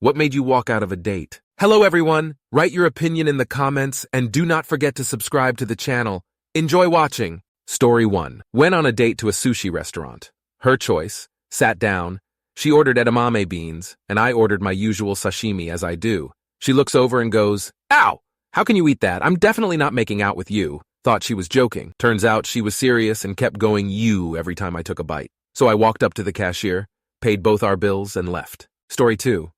What made you walk out of a date? Hello everyone, write your opinion in the comments and do not forget to subscribe to the channel. Enjoy watching. Story 1. Went on a date to a sushi restaurant. Her choice. Sat down. She ordered edamame beans, and I ordered my usual sashimi as I do. She looks over and goes, "Ow! How can you eat that? I'm definitely not making out with you." Thought she was joking. Turns out she was serious and kept going "you" every time I took a bite. So I walked up to the cashier, paid both our bills, and left. Story 2.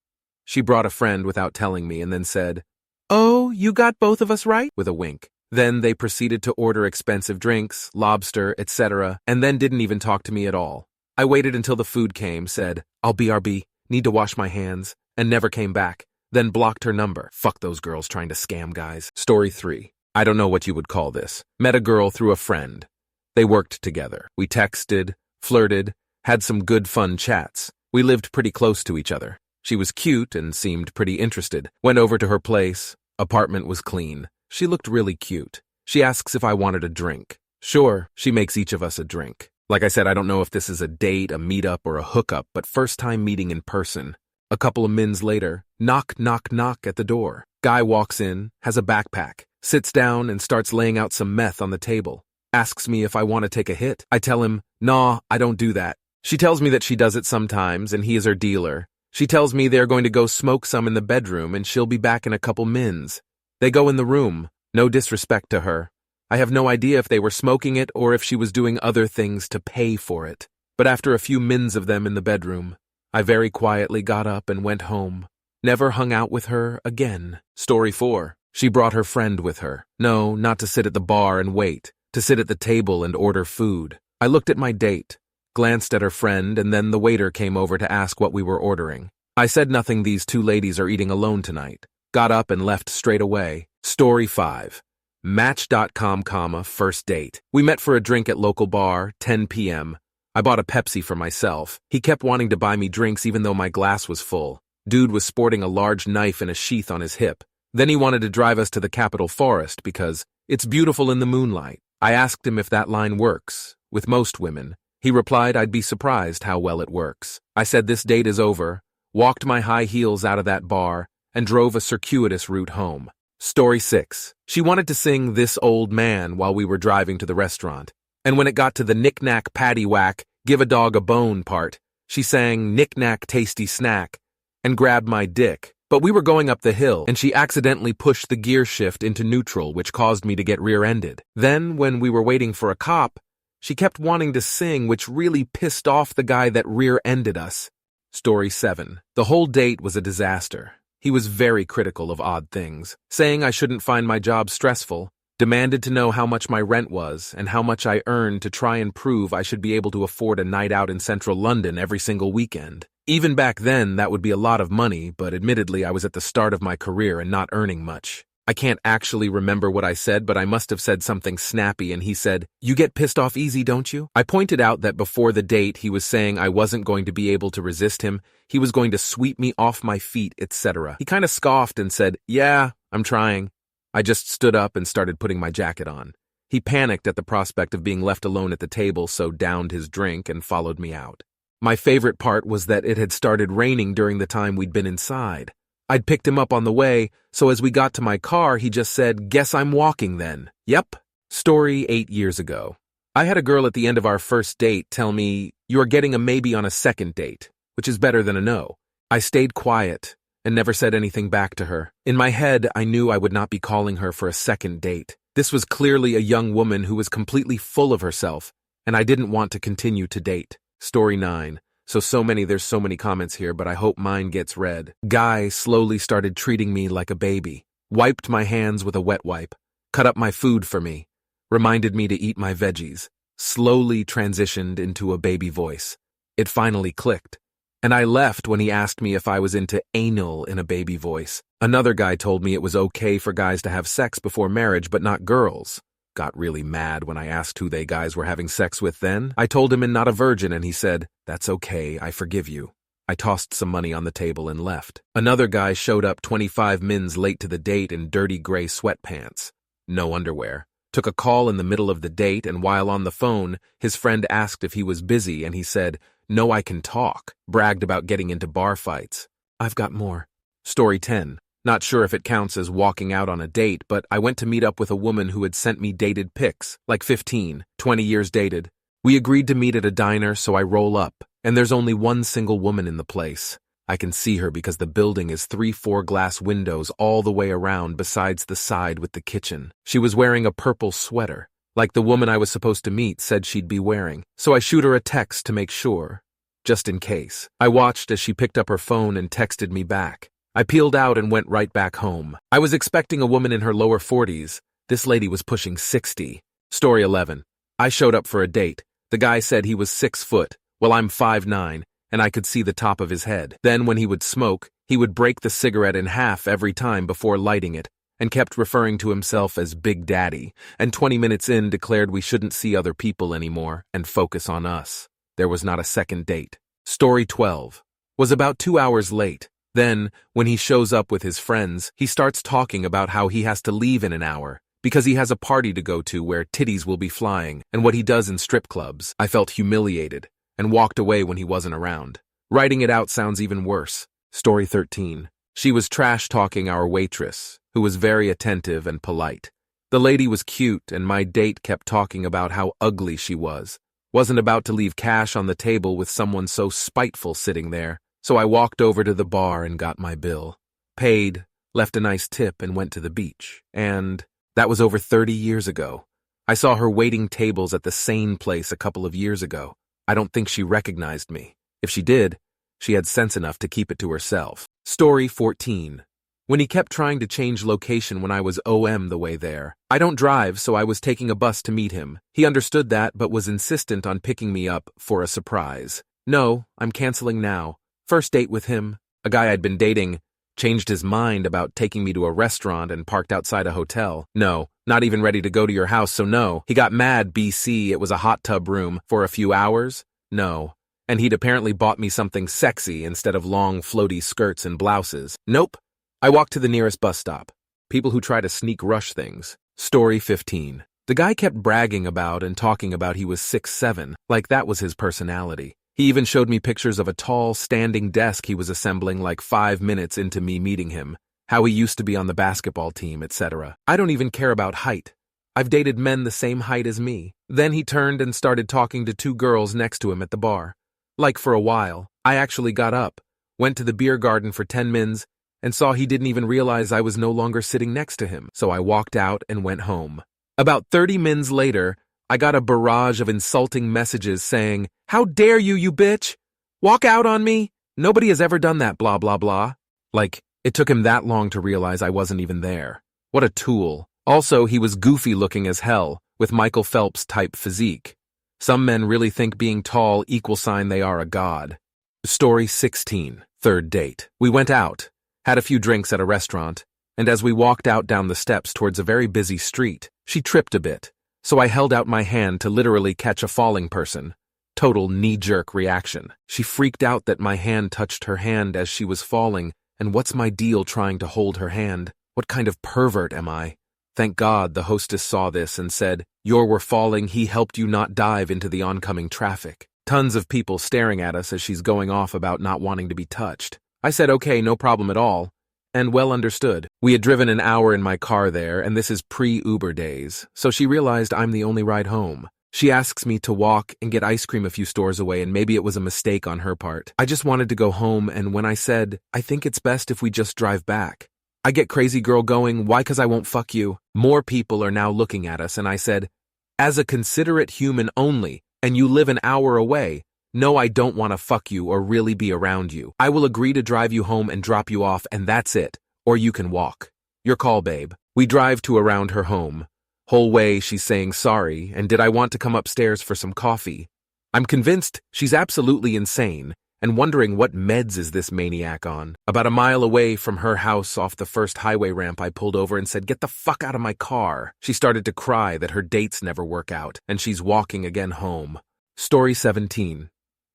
She brought a friend without telling me and then said, "Oh, you got both of us right?" with a wink. Then they proceeded to order expensive drinks, lobster, etc., and then didn't even talk to me at all. I waited until the food came, said, "I'll BRB, need to wash my hands," and never came back, then blocked her number. Fuck those girls trying to scam guys. Story 3. I don't know what you would call this. Met a girl through a friend. They worked together. We texted, flirted, had some good fun chats. We lived pretty close to each other. She was cute and seemed pretty interested. Went over to her place. Apartment was clean. She looked really cute. She asks if I wanted a drink. Sure, she makes each of us a drink. Like I said, I don't know if this is a date, a meetup, or a hookup, but first time meeting in person. A couple of mins later, knock, knock, knock at the door. Guy walks in, has a backpack, sits down and starts laying out some meth on the table. Asks me if I want to take a hit. I tell him, "Nah, I don't do that." She tells me that she does it sometimes and he is her dealer. She tells me they're going to go smoke some in the bedroom and she'll be back in a couple mins. They go in the room. No disrespect to her. I have no idea if they were smoking it or if she was doing other things to pay for it. But after a few mins of them in the bedroom, I very quietly got up and went home. Never hung out with her again. Story 4. She brought her friend with her. No, not to sit at the bar and wait. To sit at the table and order food. I looked at my date, glanced at her friend, and then the waiter came over to ask what we were ordering. I said nothing. These two ladies are eating alone tonight. Got up and left straight away. Story 5. Match.com, first date. We met for a drink at local bar, 10 p.m. I bought a Pepsi for myself. He kept wanting to buy me drinks even though my glass was full. Dude was sporting a large knife in a sheath on his hip. Then he wanted to drive us to the Capitol Forest because it's beautiful in the moonlight. I asked him if that line works with most women. He replied I'd be surprised how well it works. I said this date is over, walked my high heels out of that bar, and drove a circuitous route home. Story 6. She wanted to sing "This Old Man" while we were driving to the restaurant. And when it got to the knick-knack paddywhack, give a dog a bone part, she sang "Knick-knack tasty snack" and grabbed my dick. But we were going up the hill, and she accidentally pushed the gear shift into neutral, which caused me to get rear-ended. Then, when we were waiting for a cop, she kept wanting to sing, which really pissed off the guy that rear-ended us. Story 7. The whole date was a disaster. He was very critical of odd things, saying I shouldn't find my job stressful, demanded to know how much my rent was and how much I earned to try and prove I should be able to afford a night out in central London every single weekend. Even back then, that would be a lot of money, but admittedly I was at the start of my career and not earning much. I can't actually remember what I said, but I must have said something snappy and he said, "You get pissed off easy, don't you?" I pointed out that before the date he was saying I wasn't going to be able to resist him, he was going to sweep me off my feet, etc. He kind of scoffed and said, "Yeah, I'm trying." I just stood up and started putting my jacket on. He panicked at the prospect of being left alone at the table, so downed his drink and followed me out. My favorite part was that it had started raining during the time we'd been inside. I'd picked him up on the way, so as we got to my car, he just said, "Guess I'm walking then." Yep. Story 8 years ago. I had a girl at the end of our first date tell me, "You are getting a maybe on a second date," which is better than a no. I stayed quiet and never said anything back to her. In my head, I knew I would not be calling her for a second date. This was clearly a young woman who was completely full of herself, and I didn't want to continue to date. Story 9. There's so many comments here, but I hope mine gets read. Guy slowly started treating me like a baby, wiped my hands with a wet wipe, cut up my food for me, reminded me to eat my veggies, slowly transitioned into a baby voice. It finally clicked, and I left when he asked me if I was into anal in a baby voice. Another guy told me it was okay for guys to have sex before marriage, but not girls. Got really mad when I asked who they guys were having sex with then. I told him I'm not a virgin and he said, "That's okay, I forgive you." I tossed some money on the table and left. Another guy showed up 25 mins late to the date in dirty gray sweatpants. No underwear. Took a call in the middle of the date and while on the phone, his friend asked if he was busy and he said, "No, I can talk." Bragged about getting into bar fights. I've got more. Story 10. Not sure if it counts as walking out on a date, but I went to meet up with a woman who had sent me dated pics, like 15, 20 years dated. We agreed to meet at a diner, so I roll up, and there's only one single woman in the place. I can see her because the building is 3-4 glass windows all the way around besides the side with the kitchen. She was wearing a purple sweater, like the woman I was supposed to meet said she'd be wearing, so I shoot her a text to make sure, just in case. I watched as she picked up her phone and texted me back. I peeled out and went right back home. I was expecting a woman in her lower 40s. This lady was pushing 60. Story 11. I showed up for a date. The guy said he was 6 foot. Well, I'm 5'9", and I could see the top of his head. Then when he would smoke, he would break the cigarette in half every time before lighting it, and kept referring to himself as Big Daddy, and 20 minutes in declared we shouldn't see other people anymore and focus on us. There was not a second date. Story 12. Was about 2 hours late. Then, when he shows up with his friends, he starts talking about how he has to leave in an hour because he has a party to go to where titties will be flying and what he does in strip clubs. I felt humiliated and walked away when he wasn't around. Writing it out sounds even worse. Story 13. She was trash-talking our waitress, who was very attentive and polite. The lady was cute, and my date kept talking about how ugly she was. Wasn't about to leave cash on the table with someone so spiteful sitting there. So I walked over to the bar and got my bill, paid, left a nice tip, and went to the beach. And that was over 30 years ago. I saw her waiting tables at the same place a couple of years ago. I don't think she recognized me. If she did, she had sense enough to keep it to herself. Story 14. When he kept trying to change location when I was OM the way there. I don't drive, so I was taking a bus to meet him. He understood that, but was insistent on picking me up for a surprise. No, I'm canceling now. First date with him, a guy I'd been dating, changed his mind about taking me to a restaurant and parked outside a hotel. No, not even ready to go to your house, so no. He got mad, BC, it was a hot tub room, for a few hours? No. And he'd apparently bought me something sexy instead of long, floaty skirts and blouses. Nope. I walked to the nearest bus stop. People who try to sneak rush things. Story 15. The guy kept bragging about and talking about he was 6'7", like that was his personality. He even showed me pictures of a tall, standing desk he was assembling like 5 minutes into me meeting him, how he used to be on the basketball team, etc. I don't even care about height. I've dated men the same height as me. Then he turned and started talking to 2 girls next to him at the bar. Like for a while, I actually got up, went to the beer garden for 10 mins, and saw he didn't even realize I was no longer sitting next to him, so I walked out and went home. About 30 mins later, I got a barrage of insulting messages saying, "How dare you, you bitch? Walk out on me? Nobody has ever done that, blah, blah, blah." Like, it took him that long to realize I wasn't even there. What a tool. Also, he was goofy looking as hell, with Michael Phelps type physique. Some men really think being tall equals sign they are a god. Story 16. Third date. We went out, had a few drinks at a restaurant, and as we walked out down the steps towards a very busy street, she tripped a bit. So I held out my hand to literally catch a falling person. Total knee-jerk reaction. She freaked out that my hand touched her hand as she was falling, and what's my deal trying to hold her hand? What kind of pervert am I? Thank God the hostess saw this and said, "You were falling, he helped you not dive into the oncoming traffic." Tons of people staring at us as she's going off about not wanting to be touched. I said okay, no problem at all. And well understood. We had driven an hour in my car there, and this is pre-Uber days, so she realized I'm the only ride home. She asks me to walk and get ice cream a few stores away, and maybe it was a mistake on her part. I just wanted to go home, and when I said, "I think it's best if we just drive back," I get crazy girl going, "Why, 'cause I won't fuck you." More people are now looking at us, and I said, "As a considerate human only, and you live an hour away, no, I don't want to fuck you or really be around you. I will agree to drive you home and drop you off, and that's it. Or you can walk. Your call, babe." We drive to around her home. Whole way she's saying sorry, and did I want to come upstairs for some coffee? I'm convinced she's absolutely insane, and wondering what meds is this maniac on. About a mile away from her house off the first highway ramp, I pulled over and said, "Get the fuck out of my car." She started to cry that her dates never work out, and she's walking again home. Story 17.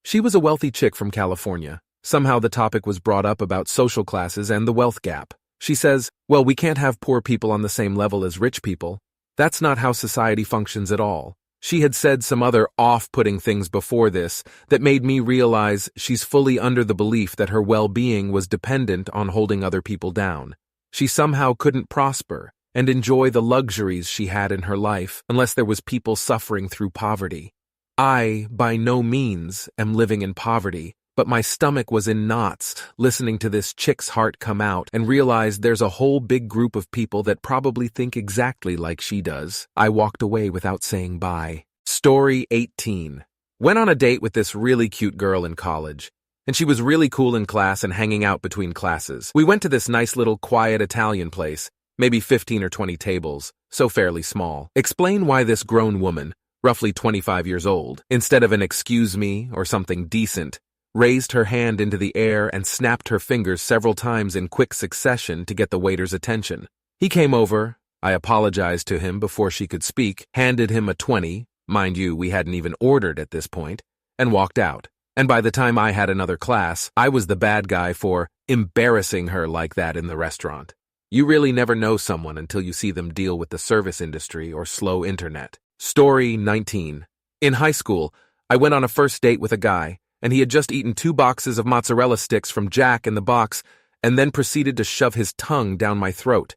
She was a wealthy chick from California. Somehow the topic was brought up about social classes and the wealth gap. She says, "Well, we can't have poor people on the same level as rich people. That's not how society functions at all. She had said some other off-putting things before this that made me realize she's fully under the belief that her well-being was dependent on holding other people down. She somehow couldn't prosper and enjoy the luxuries she had in her life unless there was people suffering through poverty. I, by no means, am living in poverty, but my stomach was in knots listening to this chick's heart come out and realized there's a whole big group of people that probably think exactly like she does. I walked away without saying bye. Story 18. Went on a date with this really cute girl in college, and she was really cool in class and hanging out between classes. We went to this nice little quiet Italian place, maybe 15 or 20 tables, so fairly small. Explain why this grown woman, roughly 25 years old, instead of an excuse me or something decent, raised her hand into the air and snapped her fingers several times in quick succession to get the waiter's attention. He came over, I apologized to him before she could speak, handed him a 20, mind you, we hadn't even ordered at this point, and walked out. And by the time I had another class, I was the bad guy for embarrassing her like that in the restaurant. You really never know someone until you see them deal with the service industry or slow internet. Story 19. In high school, I went on a first date with a guy, and he had just eaten 2 boxes of mozzarella sticks from Jack in the Box and then proceeded to shove his tongue down my throat.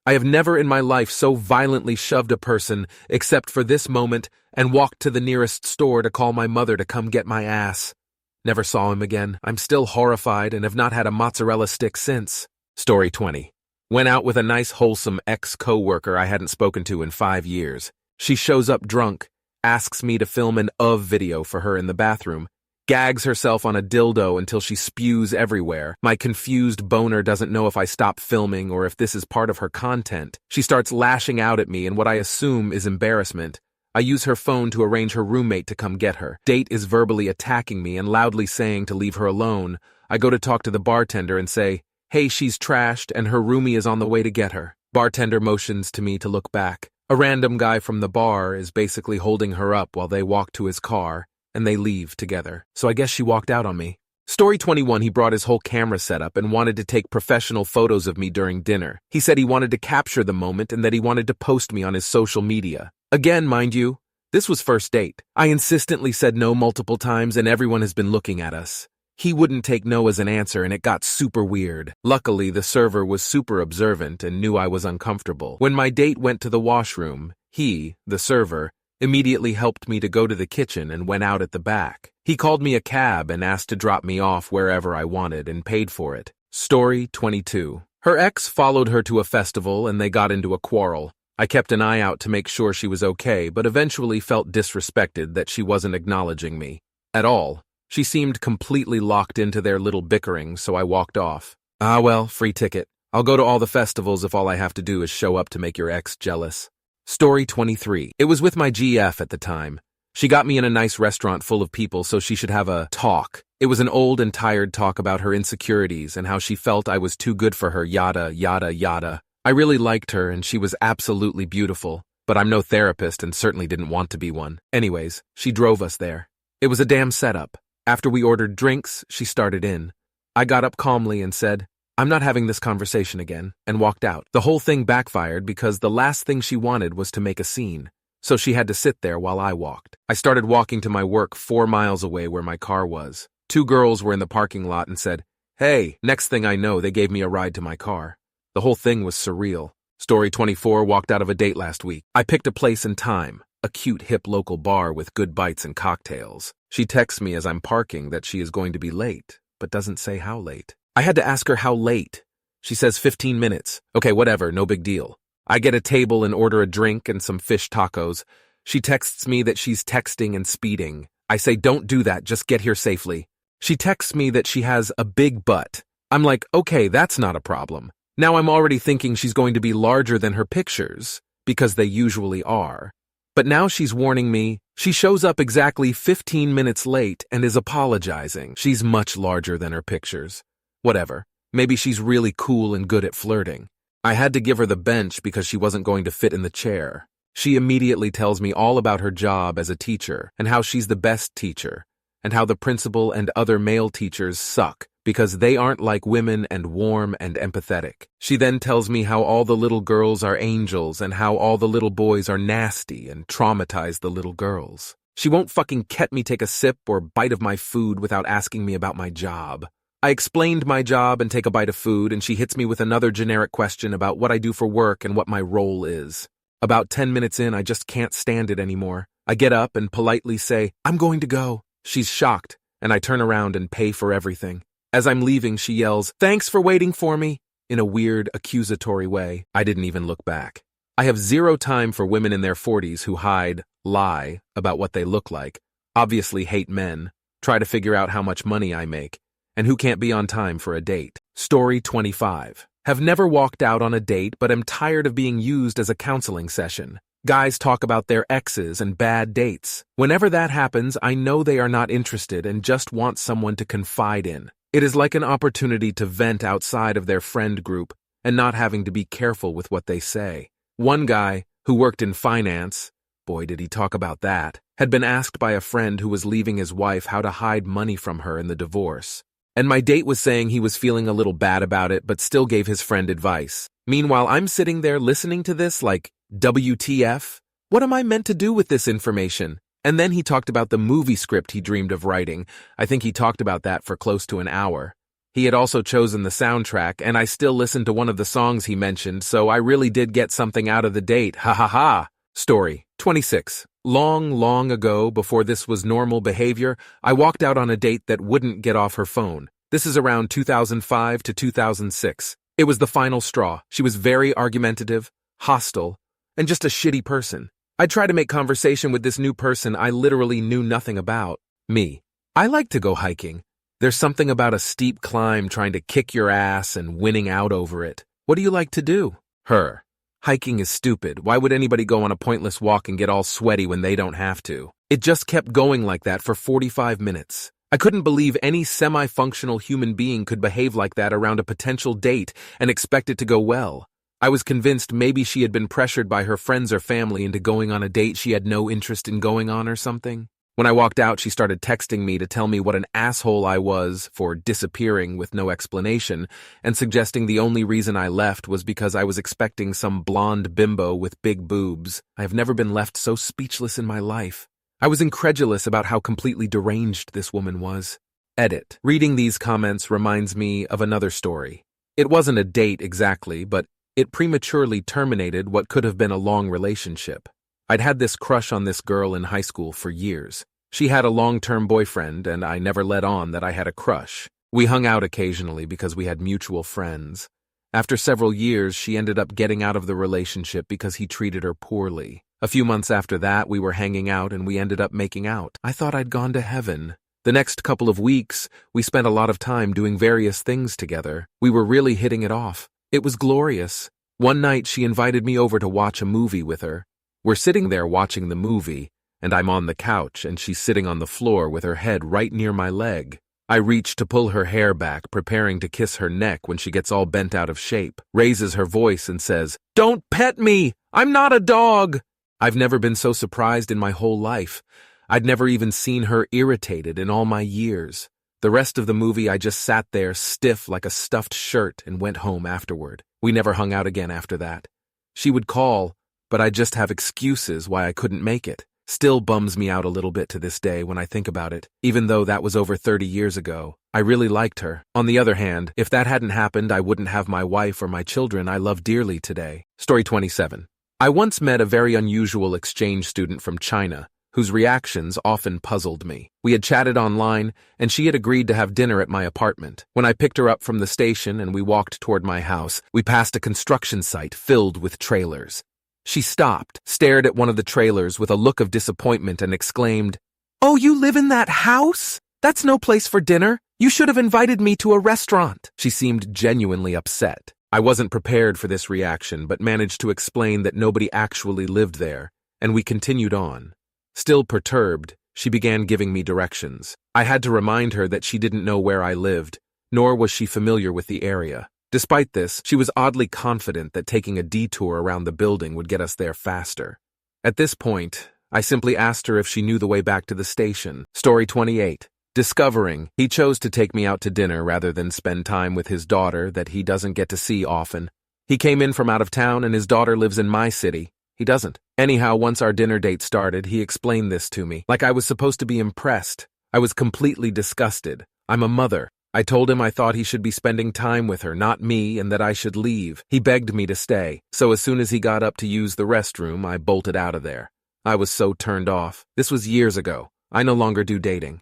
I have never in my life so violently shoved a person except for this moment and walked to the nearest store to call my mother to come get my ass. Never saw him again. I'm still horrified and have not had a mozzarella stick since. Story 20. Went out with a nice wholesome ex-coworker I hadn't spoken to in 5 years. She shows up drunk, asks me to film an video for her in the bathroom, gags herself on a dildo until she spews everywhere. My confused boner doesn't know if I stop filming or if this is part of her content. She starts lashing out at me in what I assume is embarrassment. I use her phone to arrange her roommate to come get her. Date is verbally attacking me and loudly saying to leave her alone. I go to talk to the bartender and say, "Hey, she's trashed and her roomie is on the way to get her." Bartender motions to me to look back. A random guy from the bar is basically holding her up while they walk to his car, and they leave together. So I guess she walked out on me. Story 21, he brought his whole camera setup and wanted to take professional photos of me during dinner. He said he wanted to capture the moment and that he wanted to post me on his social media. Again, mind you, this was first date. I insistently said no multiple times and everyone has been looking at us. He wouldn't take no as an answer and it got super weird. Luckily, the server was super observant and knew I was uncomfortable. When my date went to the washroom, he, the server, immediately helped me to go to the kitchen and went out at the back. He called me a cab and asked to drop me off wherever I wanted and paid for it. Story 22. Her ex followed her to a festival and they got into a quarrel. I kept an eye out to make sure she was okay, but eventually felt disrespected that she wasn't acknowledging me at all. She seemed completely locked into their little bickering, so I walked off. Ah well, free ticket. I'll go to all the festivals if all I have to do is show up to make your ex jealous. Story 23. It was with my GF at the time. She got me in a nice restaurant full of people so she should have a talk. It was an old and tired talk about her insecurities and how she felt I was too good for her, yada, yada, yada. I really liked her and she was absolutely beautiful, but I'm no therapist and certainly didn't want to be one. Anyways, she drove us there. It was a damn setup. After we ordered drinks, she started in. I got up calmly and said, "I'm not having this conversation again," and walked out. The whole thing backfired because the last thing she wanted was to make a scene, so she had to sit there while I walked. I started walking to my work 4 miles away where my car was. 2 girls were in the parking lot and said, "Hey." Next thing I know, they gave me a ride to my car. The whole thing was surreal. Story 24, walked out of a date last week. I picked a place and time, a cute hip local bar with good bites and cocktails. She texts me as I'm parking that she is going to be late, but doesn't say how late. I had to ask her how late. She says 15 minutes. Okay, whatever, no big deal. I get a table and order a drink and some fish tacos. She texts me that she's texting and speeding. I say, "Don't do that, just get here safely." She texts me that she has a big butt. I'm like, okay, that's not a problem. Now I'm already thinking she's going to be larger than her pictures, because they usually are. But now she's warning me. She shows up exactly 15 minutes late and is apologizing. She's much larger than her pictures. Whatever. Maybe she's really cool and good at flirting. I had to give her the bench because she wasn't going to fit in the chair. She immediately tells me all about her job as a teacher and how she's the best teacher and how the principal and other male teachers suck because they aren't like women and warm and empathetic. She then tells me how all the little girls are angels and how all the little boys are nasty and traumatize the little girls. She won't fucking let me take a sip or bite of my food without asking me about my job. I explained my job and take a bite of food, and she hits me with another generic question about what I do for work and what my role is. About 10 minutes in, I just can't stand it anymore. I get up and politely say, "I'm going to go." She's shocked, and I turn around and pay for everything. As I'm leaving, she yells, "Thanks for waiting for me," in a weird, accusatory way. I didn't even look back. I have zero time for women in their 40s who hide, lie about what they look like, obviously hate men, try to figure out how much money I make, and who can't be on time for a date. Story 25. Have never walked out on a date, but am tired of being used as a counseling session. Guys talk about their exes and bad dates. Whenever that happens, I know they are not interested and just want someone to confide in. It is like an opportunity to vent outside of their friend group and not having to be careful with what they say. One guy, who worked in finance, boy did he talk about that, had been asked by a friend who was leaving his wife how to hide money from her in the divorce. And my date was saying he was feeling a little bad about it but still gave his friend advice. Meanwhile, I'm sitting there listening to this like, WTF? What am I meant to do with this information? And then he talked about the movie script he dreamed of writing. I think he talked about that for close to an hour. He had also chosen the soundtrack, and I still listened to one of the songs he mentioned, so I really did get something out of the date. Ha ha ha. Story 26. Long ago, before this was normal behavior, I walked out on a date that wouldn't get off her phone. This is around 2005 to 2006. It was the final straw. She was very argumentative, hostile, and just a shitty person. I tried to make conversation with this new person I literally knew nothing about. Me. I like to go hiking. There's something about a steep climb trying to kick your ass and winning out over it. What do you like to do? Her. Hiking is stupid. Why would anybody go on a pointless walk and get all sweaty when they don't have to? It just kept going like that for 45 minutes. I couldn't believe any semi-functional human being could behave like that around a potential date and expect it to go well. I was convinced maybe she had been pressured by her friends or family into going on a date she had no interest in going on or something. When I walked out, she started texting me to tell me what an asshole I was for disappearing with no explanation, and suggesting the only reason I left was because I was expecting some blonde bimbo with big boobs. I have never been left so speechless in my life. I was incredulous about how completely deranged this woman was. Edit. Reading these comments reminds me of another story. It wasn't a date exactly, but it prematurely terminated what could have been a long relationship. I'd had this crush on this girl in high school for years. She had a long-term boyfriend, and I never let on that I had a crush. We hung out occasionally because we had mutual friends. After several years, she ended up getting out of the relationship because he treated her poorly. A few months after that, we were hanging out and we ended up making out. I thought I'd gone to heaven. The next couple of weeks, we spent a lot of time doing various things together. We were really hitting it off. It was glorious. One night, she invited me over to watch a movie with her. We're sitting there watching the movie, and I'm on the couch, and she's sitting on the floor with her head right near my leg. I reach to pull her hair back, preparing to kiss her neck when she gets all bent out of shape, raises her voice and says, "Don't pet me! I'm not a dog!" I've never been so surprised in my whole life. I'd never even seen her irritated in all my years. The rest of the movie, I just sat there stiff like a stuffed shirt and went home afterward. We never hung out again after that. She would call, but I'd just have excuses why I couldn't make it. Still bums me out a little bit to this day when I think about it, even though that was over 30 years ago. I really liked her. On the other hand, if that hadn't happened, I wouldn't have my wife or my children I love dearly today. Story 27. I once met a very unusual exchange student from China, whose reactions often puzzled me. We had chatted online, and she had agreed to have dinner at my apartment. When I picked her up from the station and we walked toward my house, we passed a construction site filled with trailers. She stopped, stared at one of the trailers with a look of disappointment and exclaimed, "Oh, you live in that house? That's no place for dinner. You should have invited me to a restaurant." She seemed genuinely upset. I wasn't prepared for this reaction, but managed to explain that nobody actually lived there, and we continued on. Still perturbed, she began giving me directions. I had to remind her that she didn't know where I lived, nor was she familiar with the area. Despite this, she was oddly confident that taking a detour around the building would get us there faster. At this point, I simply asked her if she knew the way back to the station. Story 28. Discovering he chose to take me out to dinner rather than spend time with his daughter that he doesn't get to see often. He came in from out of town and his daughter lives in my city. He doesn't. Anyhow, once our dinner date started, he explained this to me, like I was supposed to be impressed. I was completely disgusted. I'm a mother. I told him I thought he should be spending time with her, not me, and that I should leave. He begged me to stay, so as soon as he got up to use the restroom, I bolted out of there. I was so turned off. This was years ago. I no longer do dating.